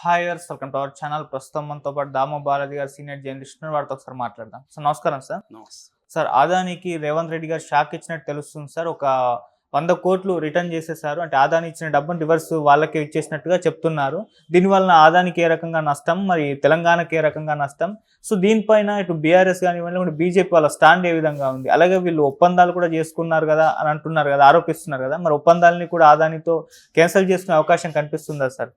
Hi గారు, welcome to our channel. ప్రస్తుతం మనతో పాటు దామో బాలాజీ గారు, సీనియర్ జర్నలిస్ట్, వారితో ఒకసారి మాట్లాడదాం. సార్ నమస్కారం సార్. నమస్తే. సార్, అదానికి రేవంత్ రెడ్డి గారు షాక్ ఇచ్చినట్టు తెలుస్తుంది సార్. ఒక 100 కోట్లు రిటర్న్ చేసేసారు. అంటే అదాని ఇచ్చిన డబ్బును రివర్స్ వాళ్ళకే ఇచ్చేసినట్టుగా చెప్తున్నారు. దీనివల్ల అదానికి ఏ రకంగా నష్టం, మరి తెలంగాణకి ఏ రకంగా నష్టం? సో దీనిపైన ఇటు బీఆర్ఎస్ కానివ్వండి, బీజేపీ వాళ్ళ స్టాండ్ ఏ విధంగా ఉంది? అలాగే వీళ్ళు ఒప్పందాలు కూడా చేసుకున్నారు కదా అని అంటున్నారు కదా, ఆరోపిస్తున్నారు కదా, మరి ఒప్పందాలని కూడా అదానితో క్యాన్సిల్ చేసుకునే అవకాశం కనిపిస్తుందా సార్?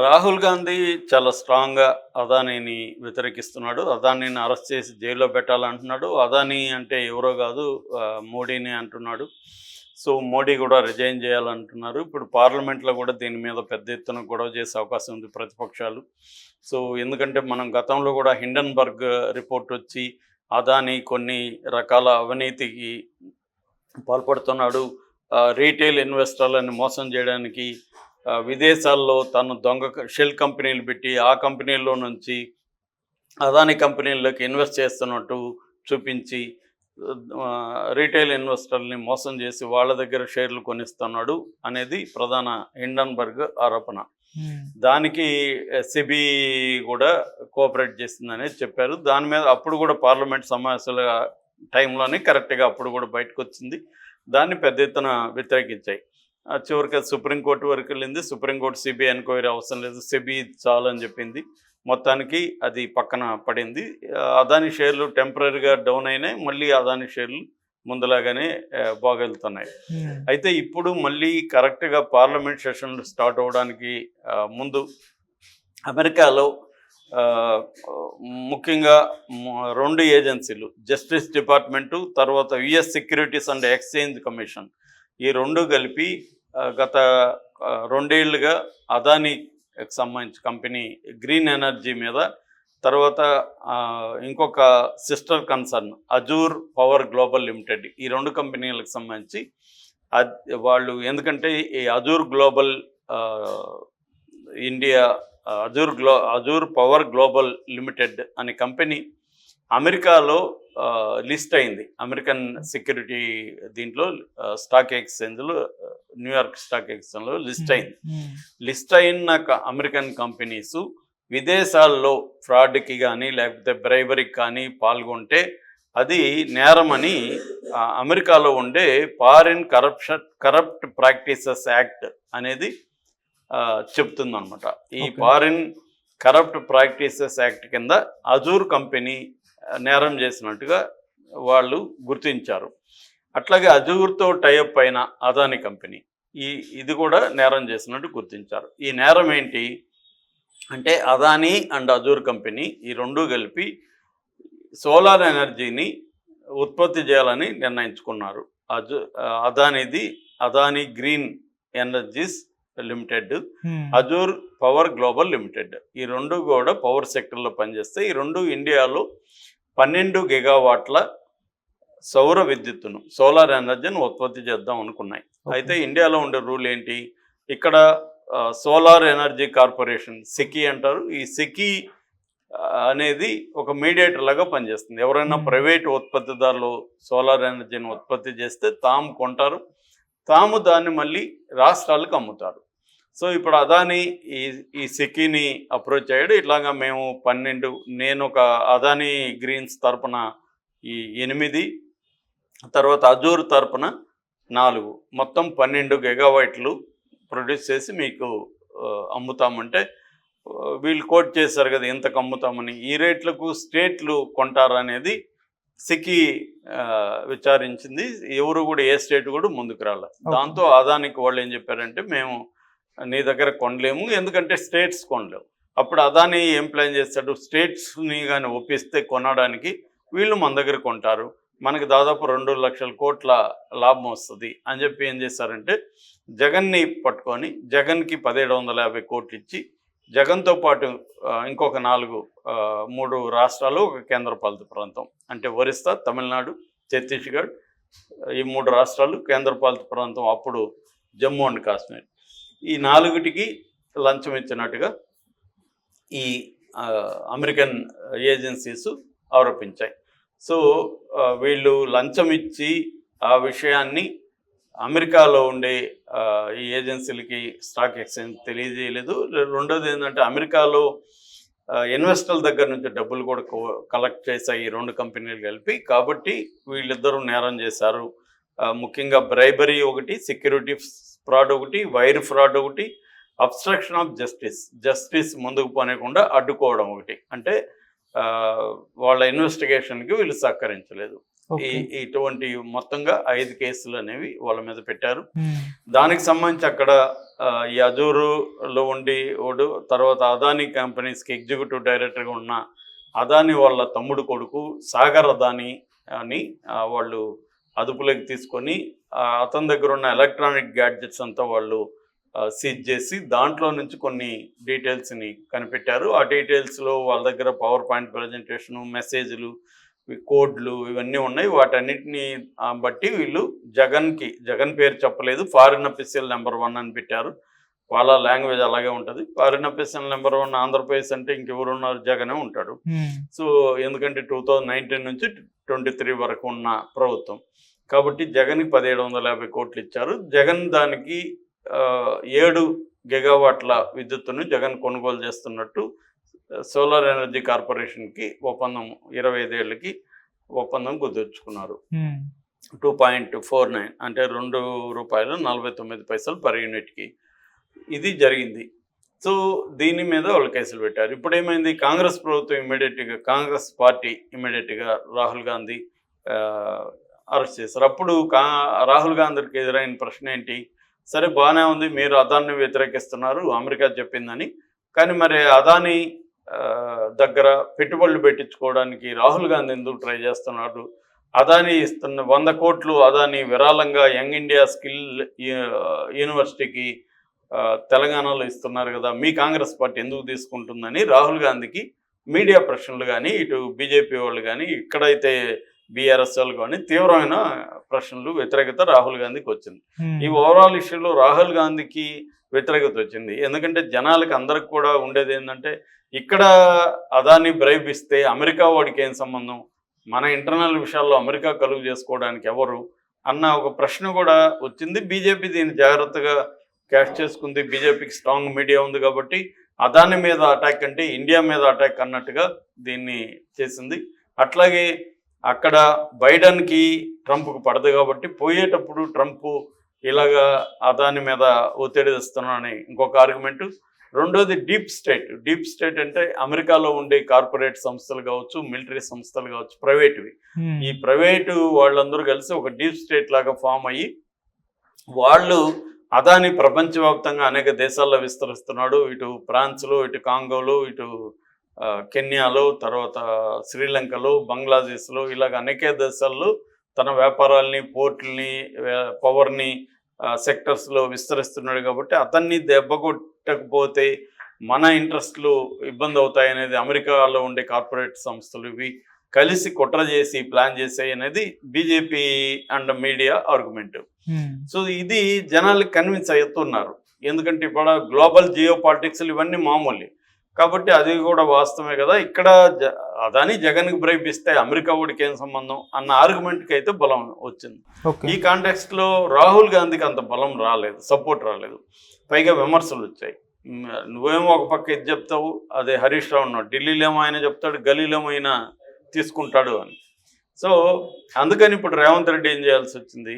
రాహుల్ గాంధీ చాలా స్ట్రాంగ్గా అదానీని వ్యతిరేకిస్తున్నాడు. అదానీని అరెస్ట్ చేసి జైల్లో పెట్టాలంటున్నాడు. అదానీ అంటే ఎవరో కాదు, మోడీని అంటున్నాడు. సో మోడీ కూడా రిజైన్ చేయాలంటున్నారు. ఇప్పుడు పార్లమెంట్లో కూడా దీని మీద పెద్ద ఎత్తున గొడవ చేసే అవకాశం ఉంది ప్రతిపక్షాలు. సో ఎందుకంటే మనం గతంలో కూడా హిండన్బర్గ్ రిపోర్ట్ వచ్చి అదానీ కొన్ని రకాల అవినీతికి పాల్పడుతున్నాడు, రీటైల్ ఇన్వెస్టర్లను మోసం చేయడానికి విదేశాల్లో తను దొంగ షెల్ కంపెనీలు పెట్టి ఆ కంపెనీల్లో నుంచి అదాని కంపెనీల్లోకి ఇన్వెస్ట్ చేస్తున్నట్టు చూపించి రీటైల్ ఇన్వెస్టర్ని మోసం చేసి వాళ్ళ దగ్గర షేర్లు కొనిస్తున్నాడు అనేది ప్రధాన హిండన్బర్గ్ ఆరోపణ. దానికి సెబీ కూడా కోఆపరేట్ చేసిందనేది చెప్పారు. దాని మీద అప్పుడు కూడా పార్లమెంట్ సమావేశాల టైంలోనే కరెక్ట్గా అప్పుడు కూడా బయటకు వచ్చింది. దాన్ని పెద్ద ఎత్తున వ్యతిరేకించాయి. చివరికి సుప్రీంకోర్టు వరకు వెళ్ళింది. సుప్రీంకోర్టు సిబిఐ ఎంక్వైరీ అవసరం లేదు, సెబీ చాలు అని చెప్పింది. మొత్తానికి అది పక్కన పడింది. అదాని షేర్లు టెంపరీగా డౌన్ అయినాయి, మళ్ళీ అదాని షేర్లు ముందులాగానే బాగెళ్తున్నాయి. అయితే ఇప్పుడు మళ్ళీ కరెక్ట్గా పార్లమెంట్ సెషన్లు స్టార్ట్ అవ్వడానికి ముందు అమెరికాలో ముఖ్యంగా 2 ఏజెన్సీలు, జస్టిస్ డిపార్ట్మెంటు, తర్వాత US securities and exchange commission, ఈ 2 కలిపి గత 2 ఏళ్లుగా అదానీకి సంబంధించి కంపెనీ గ్రీన్ ఎనర్జీ మీద, తర్వాత ఇంకొక sister concern Azure power global limited, ఈ 2 కంపెనీలకు సంబంధించి వాళ్ళు, ఎందుకంటే ఈ Azure global India Azure power global limited అనే కంపెనీ అమెరికాలో లిస్ట్ అయింది. అమెరికన్ సెక్యూరిటీ దీంట్లో స్టాక్ ఎక్స్చేంజ్లో, న్యూయార్క్ స్టాక్ ఎక్స్చేంజ్లో లిస్ట్ అయింది. లిస్ట్ అయిన అమెరికన్ కంపెనీస్ విదేశాల్లో ఫ్రాడ్కి కానీ లేకపోతే బ్రైబరీకి కానీ పాల్గొంటే అది నేరమని అమెరికాలో ఉండే ఫారిన్ కరప్ట్ ప్రాక్టీసెస్ యాక్ట్ అనేది చెప్తుందన్నమాట. ఈ ఫారిన్ కరప్ట్ ప్రాక్టీసెస్ యాక్ట్ కింద అజూర్ కంపెనీ నేరం చేసినట్టుగా వాళ్ళు గుర్తించారు. అట్లాగే అజూర్తో టైఅప్ అయిన అదాని కంపెనీ ఇది కూడా నేరం చేసినట్టు గుర్తించారు. ఈ నేరం ఏంటి అంటే, అదాని అండ్ అజూర్ కంపెనీ ఈ 2 కలిపి సోలార్ ఎనర్జీని ఉత్పత్తి చేయాలని నిర్ణయించుకున్నారు. Adani green energies limited, Azure power global limited, ఈ 2 కూడా పవర్ సెక్టర్లో పనిచేస్తాయి. ఈ 2 ఇండియాలో 12 గిగావాట్ల సౌర విద్యుత్తును, సోలార్ ఎనర్జీని ఉత్పత్తి చేద్దాం అనుకున్నాయి. అయితే ఇండియాలో ఉండే రూల్ ఏంటి, ఇక్కడ సోలార్ ఎనర్జీ కార్పొరేషన్, సెకీ అంటారు, ఈ సెకీ అనేది ఒక మీడియేటర్ లాగా పనిచేస్తుంది. ఎవరైనా ప్రైవేట్ ఉత్పత్తిదారులు సోలార్ ఎనర్జీని ఉత్పత్తి చేస్తే తాము కొంటారు, తాము దాన్ని మళ్ళీ రాష్ట్రాలకు అమ్ముతారు. సో ఇప్పుడు అదాని ఈ సెకీని అప్రోచ్ అయ్యాడు. ఇట్లాగా మేము 12, నేను ఒక అదాని గ్రీన్స్ తరపున ఈ 8, తర్వాత అజూర్ తరపున 4, మొత్తం 12 గిగావాట్లు ప్రొడ్యూస్ చేసి మీకు అమ్ముతామంటే, వీళ్ళు కోట్ చేశారు కదా ఇంతకు అమ్ముతామని, ఈ రేట్లకు స్టేట్లు కొంటారనేది సెకీ విచారించింది. ఎవరు కూడా, ఏ స్టేట్ కూడా ముందుకు రాలేదు. దాంతో అదానికి వాళ్ళు ఏం చెప్పారంటే, మేము నీ దగ్గర కొనలేము, ఎందుకంటే స్టేట్స్ కొనలేవు. అప్పుడు అదాని ఏం ప్లాన్ చేస్తాడు, స్టేట్స్ని కానీ ఒప్పిస్తే కొనడానికి వీళ్ళు మన దగ్గర కొంటారు, మనకి దాదాపు 2 లక్షల కోట్ల లాభం వస్తుంది అని చెప్పి ఏం చేశారంటే, జగన్ని పట్టుకొని జగన్కి 1750 కోట్లు ఇచ్చి, జగన్తో పాటు ఇంకొక 3 రాష్ట్రాలు, ఒక కేంద్రపాలిత ప్రాంతం, అంటే ఒరిస్సా, తమిళనాడు, ఛత్తీస్గఢ్, ఈ 3 రాష్ట్రాలు, కేంద్రపాలిత ప్రాంతం అప్పుడు జమ్మూ అండ్ కాశ్మీర్, ఈ 4టికి లంచం ఇచ్చినట్టుగా ఈ అమెరికన్ ఏజెన్సీస్ ఆరోపించాయి. సో వీళ్ళు లంచం ఇచ్చి ఆ విషయాన్ని అమెరికాలో ఉండే ఈ ఏజెన్సీలకి స్టాక్ ఎక్స్చేంజ్ తెలియజేయలేదు. రెండోది ఏంటంటే అమెరికాలో ఇన్వెస్టర్ల దగ్గర నుంచి డబ్బులు కూడా కలెక్ట్ చేశాయి ఈ రెండు కంపెనీలు కలిపి. కాబట్టి వీళ్ళిద్దరూ నేరం చేశారు. ముఖ్యంగా బ్రైబరీ ఒకటి, సెక్యూరిటీ ఫ్రాడ్ ఒకటి, వైర్ ఫ్రాడ్ ఒకటి, అబ్స్ట్రక్షన్ ఆఫ్ జస్టిస్ ముందుకు పోనీయకుండా అడ్డుకోవడం ఒకటి. అంటే వాళ్ళ ఇన్వెస్టిగేషన్కి వీళ్ళు సహకరించలేదు. ఇటువంటి మొత్తంగా 5 కేసులు అనేవి వాళ్ళ మీద పెట్టారు. దానికి సంబంధించి అక్కడ ఈ అజూరులో ఉండి తర్వాత అదానీ కంపెనీస్కి ఎగ్జిక్యూటివ్ డైరెక్టర్గా ఉన్న అదానీ వాళ్ళ తమ్ముడు కొడుకు సాగర్ అదానీ అని వాళ్ళు అదుపులోకి తీసుకొని అతని దగ్గర ఉన్న ఎలక్ట్రానిక్ గ్యాడ్జెట్స్ అంతా వాళ్ళు సీజ్ చేసి దాంట్లో నుంచి కొన్ని డీటెయిల్స్ని కనిపెట్టారు. ఆ డీటెయిల్స్లో వాళ్ళ దగ్గర పవర్ పాయింట్ ప్రజెంటేషను, మెసేజ్లు, కోడ్లు ఇవన్నీ ఉన్నాయి. వాటన్నిటిని బట్టి వీళ్ళు జగన్ పేరు చెప్పలేదు, ఫారిన్ అఫీషియల్ నెంబర్ 1 అని పెట్టారు. వాళ్ళ లాంగ్వేజ్ అలాగే ఉంటుంది. ఫారిన్ అఫీషియల్ నెంబర్ 1 ఆంధ్రప్రదేశ్ అంటే ఇంకెవరున్నారు, జగనే ఉంటాడు. సో ఎందుకంటే 2019 నుంచి 23 వరకు ఉన్న ప్రభుత్వం కాబట్టి జగన్కి 1750 కోట్లు ఇచ్చారు. జగన్ దానికి 7 గిగావాట్ల విద్యుత్తును జగన్ కొనుగోలు చేస్తున్నట్టు సోలార్ ఎనర్జీ కార్పొరేషన్కి ఒప్పందం 25 ఏళ్ళకి ఒప్పందం కుదుర్చుకున్నారు. 2.49 అంటే ₹2.49 పర్ యూనిట్కి ఇది జరిగింది. సో దీని మీద వాళ్ళు కేసులు పెట్టారు. ఇప్పుడు ఏమైంది, కాంగ్రెస్ ప్రభుత్వం కాంగ్రెస్ పార్టీ ఇమ్మీడియట్గా రాహుల్ గాంధీ అరెస్ట్ చేశారు. అప్పుడు రాహుల్ గాంధీకి ఎదురైన ప్రశ్న ఏంటి, సరే బాగానే ఉంది, మీరు అదాన్ని వ్యతిరేకిస్తున్నారు అమెరికా చెప్పిందని, కానీ మరి అదానీ దగ్గర పెట్టుబడులు పెట్టించుకోవడానికి రాహుల్ గాంధీ ఎందుకు ట్రై చేస్తున్నాడు? అదానీ ఇస్తున్న 100 కోట్లు అదానీ విరాళంగా యంగ్ ఇండియా స్కిల్ యూనివర్సిటీకి తెలంగాణలో ఇస్తున్నారు కదా, మీ కాంగ్రెస్ పార్టీ ఎందుకు తీసుకుంటుందని రాహుల్ గాంధీకి మీడియా ప్రశ్నలు కానీ, ఇటు బీజేపీ వాళ్ళు కానీ, ఇక్కడైతే బీఆర్ఎస్ వాళ్ళు కానీ తీవ్రమైన ప్రశ్నలు, వ్యతిరేకత రాహుల్ గాంధీకి వచ్చింది. ఈ ఓవరాల్ ఇష్యూలో రాహుల్ గాంధీకి వ్యతిరేకత వచ్చింది. ఎందుకంటే జనాలకి అందరికి కూడా ఉండేది ఏంటంటే, ఇక్కడ అదాన్ని బ్రైబ్ ఇస్తే అమెరికా వాడికి ఏం సంబంధం, మన ఇంటర్నల్ విషయాల్లో అమెరికా కలుగు చేసుకోవడానికి ఎవరు అన్న ఒక ప్రశ్న కూడా వచ్చింది. బీజేపీ దీన్ని జాగ్రత్తగా క్యాష్ చేసుకుంది. బీజేపీకి స్ట్రాంగ్ మీడియా ఉంది కాబట్టి అదాని మీద అటాక్ అంటే ఇండియా మీద అటాక్ అన్నట్టుగా దీన్ని చేసింది. అట్లాగే అక్కడ బైడెన్కి ట్రంప్కు పడదు కాబట్టి పోయేటప్పుడు ట్రంప్ ఇలాగా అదాని మీద ఒత్తిడి తెస్తున్నానని ఇంకొక ఆర్గ్యుమెంటు. రెండోది డీప్ స్టేట్ అంటే అమెరికాలో ఉండే కార్పొరేట్ సంస్థలు కావచ్చు, మిలిటరీ సంస్థలు కావచ్చు, ప్రైవేటువి. ఈ ప్రైవేటు వాళ్ళందరూ కలిసి ఒక డీప్ స్టేట్ లాగా ఫామ్ అయ్యి వాళ్ళు అదాని ప్రపంచవ్యాప్తంగా అనేక దేశాల్లో విస్తరిస్తున్నాడు. ఇటు ఫ్రాన్స్లో, ఇటు కాంగోలో, ఇటు కెన్యాలో, తర్వాత శ్రీలంకలో, బంగ్లాదేశ్లో ఇలాగ అనేక దేశాల్లో తన వ్యాపారాలని, పోర్టుల్ని, పవర్ని సెక్టర్స్లో విస్తరిస్తున్నాడు. కాబట్టి అతన్ని దెబ్బకొట్టకపోతే మన ఇంట్రెస్ట్లు ఇబ్బంది అవుతాయనేది అమెరికాలో ఉండే కార్పొరేట్ సంస్థలు ఇవి కలిసి కుట్ర చేసి ప్లాన్ చేసాయి అనేది BJP and media argument. So ఇది జనాలకు కన్విన్స్ అవుతున్నారు. ఎందుకంటే ఇప్పుడు గ్లోబల్ జియో పాలిటిక్స్ ఇవన్నీ మామూలు కాబట్టి అది కూడా వాస్తవమే కదా. ఇక్కడ అదాని జగన్కి బ్రైబ్ ఇస్తే అమెరికా వాడికి ఏం సంబంధం అన్న ఆర్గ్యుమెంట్కి అయితే బలం వచ్చింది. ఈ కాంటెక్స్ట్లో రాహుల్ గాంధీకి అంత బలం రాలేదు, సపోర్ట్ రాలేదు, పైగా విమర్శలు వచ్చాయి. నువ్వేమో ఒక పక్క ఇది చెప్తావు, అదే హరీష్ రావు ఉన్నాడు, ఢిల్లీలో ఏమో ఆయన చెప్తాడు, గల్లీలో అయినా తీసుకుంటాడు అని. సో అందుకని ఇప్పుడు రేవంత్ రెడ్డి ఏం చేయాల్సి వచ్చింది,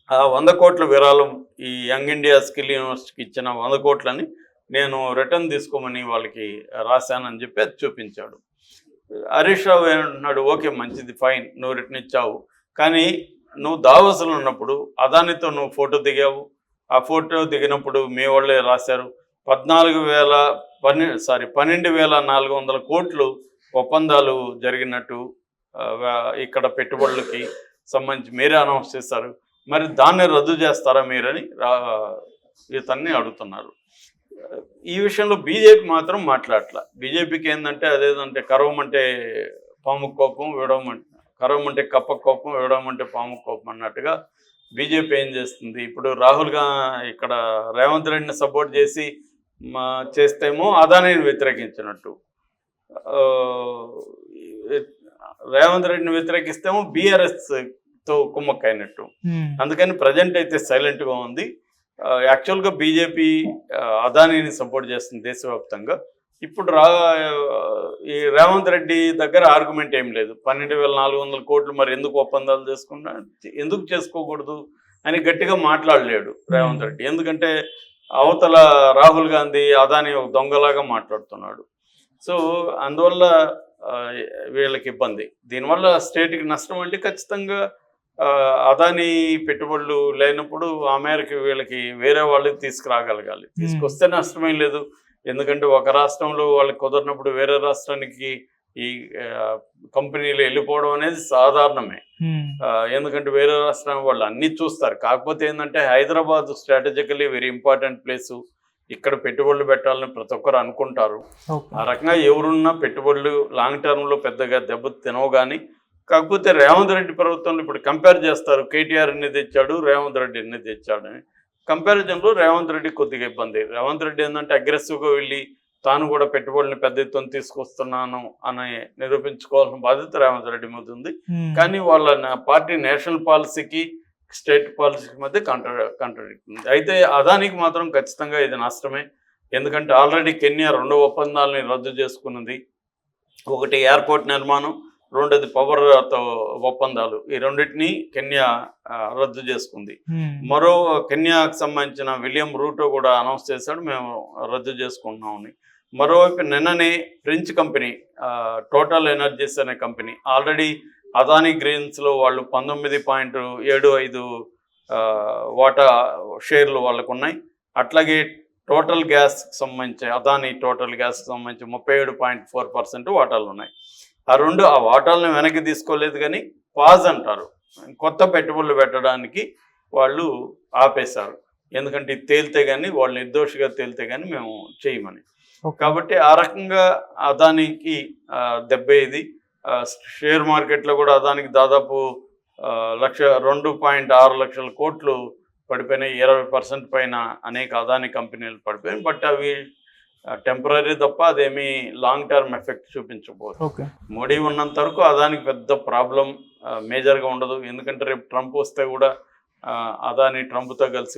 ఆ 100 కోట్ల విరాళం ఈ యంగ్ ఇండియా స్కిల్ యూనివర్సిటీకి ఇచ్చిన 100 కోట్లని నేను రిటర్న్ తీసుకోమని వాళ్ళకి రాశానని చెప్పి అది చూపించాడు. హరీష్ రావు ఏమంటున్నాడు, ఓకే మంచిది ఫైన్, నువ్వు రిటర్న్ ఇచ్చావు, కానీ నువ్వు దావోస్లో ఉన్నప్పుడు అదానితో నువ్వు ఫోటో దిగావు. ఆ ఫోటో దిగినప్పుడు మీ వాళ్ళే రాశారు 12,400 కోట్లు ఒప్పందాలు జరిగినట్టు ఇక్కడ పెట్టుబడులకి సంబంధించి మీరే అనౌన్స్ చేశారు, మరి దాన్ని రద్దు చేస్తారా మీరని ఇతన్ని అడుగుతున్నారు. ఈ విషయంలో బీజేపీ మాత్రం మాట్లాడట్లా. బీజేపీకి ఏంటంటే అదేదంటే కరవమంటే పాము కోపం, కరవమంటే కప్ప కోపం, విడవమంటే పాము కోపం అన్నట్టుగా బీజేపీ ఏం చేస్తుంది, ఇప్పుడు ఇక్కడ రేవంత్ రెడ్డిని సపోర్ట్ చేసి చేస్తేమో అదానిని వ్యతిరేకించినట్టు, రేవంత్ రెడ్డిని వ్యతిరేకిస్తేమో బీఆర్ఎస్ తో కుమ్మక్కైనట్టు. అందుకని ప్రజెంట్ అయితే సైలెంట్గా ఉంది. యాక్చువల్గా బీజేపీ అదానీని సపోర్ట్ చేస్తుంది దేశవ్యాప్తంగా. ఇప్పుడు ఈ రేవంత్ రెడ్డి దగ్గర ఆర్గ్యుమెంట్ ఏం లేదు. 12,400 కోట్లు మరి ఎందుకు ఒప్పందాలు చేసుకున్నా, ఎందుకు చేసుకోకూడదు అని గట్టిగా మాట్లాడలేడు రేవంత్ రెడ్డి. ఎందుకంటే అవతల రాహుల్ గాంధీ అదాని ఒక దొంగలాగా మాట్లాడుతున్నాడు. సో అందువల్ల వీళ్ళకి ఇబ్బంది. దీనివల్ల స్టేట్కి నష్టం అంటే ఖచ్చితంగా అదాని పెట్టుబడులు లేనప్పుడు ఆ మేరకు వీళ్ళకి వేరే వాళ్ళకి తీసుకురాగలగాలి. తీసుకొస్తే నష్టమేం లేదు. ఎందుకంటే ఒక రాష్ట్రంలో వాళ్ళకి కుదరినప్పుడు వేరే రాష్ట్రానికి ఈ కంపెనీలు వెళ్ళిపోవడం అనేది సాధారణమే. ఎందుకంటే వేరే రాష్ట్రం వాళ్ళు అన్ని చూస్తారు. కాకపోతే ఏంటంటే Hyderabad strategically very important place. ఇక్కడ పెట్టుబడులు పెట్టాలని ప్రతి ఒక్కరు అనుకుంటారు. ఆ రకంగా ఎవరున్నా పెట్టుబడులు లాంగ్ టర్మ్లో పెద్దగా దెబ్బ తినవు. కానీ కాకపోతే రేవంత్ రెడ్డి ప్రభుత్వంలో ఇప్పుడు కంపేర్ చేస్తారు, కేటీఆర్ ఎన్ని తెచ్చాడు, రేవంత్ రెడ్డి ఎన్ని తెచ్చాడు అని. కంపారిజన్లో రేవంత్ రెడ్డి కొద్దిగా ఇబ్బంది. రేవంత్ రెడ్డి ఏంటంటే అగ్రెసివ్గా వెళ్ళి తాను కూడా పెట్టుబడులను పెద్ద ఎత్తున తీసుకొస్తున్నాను అని నిరూపించుకోవాల్సిన బాధ్యత రేవంత్ రెడ్డి మీద ఉంది. కానీ వాళ్ళ పార్టీ నేషనల్ పాలసీకి స్టేట్ పాలసీకి మధ్య కాంట్రాడిక్ట్ ఉంది. అయితే అదానికి మాత్రం ఖచ్చితంగా ఇది నష్టమే. ఎందుకంటే ఆల్రెడీ కెన్యా 2 ఒప్పందాలని రద్దు చేసుకున్నది. ఒకటి ఎయిర్పోర్ట్ నిర్మాణం, రెండోది పవర్ ఒప్పందాలు. ఈ రెండింటినీ కెన్యా రద్దు చేసుకుంది. మరో కెన్యాకు సంబంధించిన విలియం రూటో కూడా అనౌన్స్ చేశాడు, మేము రద్దు చేసుకుంటున్నామని. మరోవైపు నిన్ననే ఫ్రెంచ్ కంపెనీ టోటల్ ఎనర్జీస్ అనే కంపెనీ ఆల్రెడీ అదానీ గ్రీన్స్లో వాళ్ళు 19.75 వాటా షేర్లు వాళ్ళకు ఉన్నాయి. అట్లాగే టోటల్ గ్యాస్కి సంబంధించి అదానీ టోటల్ గ్యాస్కి సంబంధించి 37.4% వాటాలు ఉన్నాయి. ఆ వాటాలను వెనక్కి తీసుకోలేదు, కానీ పాజ్ అంటారు, కొత్త పెట్టుబడులు పెట్టడానికి వాళ్ళు ఆపేశారు. ఎందుకంటే ఇది తేలితే కానీ, వాళ్ళు నిర్దోషిగా తేలితే కానీ మేము చేయమని. కాబట్టి ఆ రకంగా అదానికి దెబ్బ ఇది. షేర్ మార్కెట్లో కూడా అదానికి దాదాపు 2.6 లక్షల కోట్లు పడిపోయినాయి. 20% పైన అనేక అదాని కంపెనీలు పడిపోయినాయి. బట్ అవి టెంపరీ తప్ప అదేమీ లాంగ్ టర్మ్ ఎఫెక్ట్ చూపించబోదు. మోడీ ఉన్నంత వరకు అదానికి పెద్ద ప్రాబ్లం మేజర్గా ఉండదు. ఎందుకంటే రేపు ట్రంప్ వస్తే కూడా అదాని ట్రంప్తో కలిసి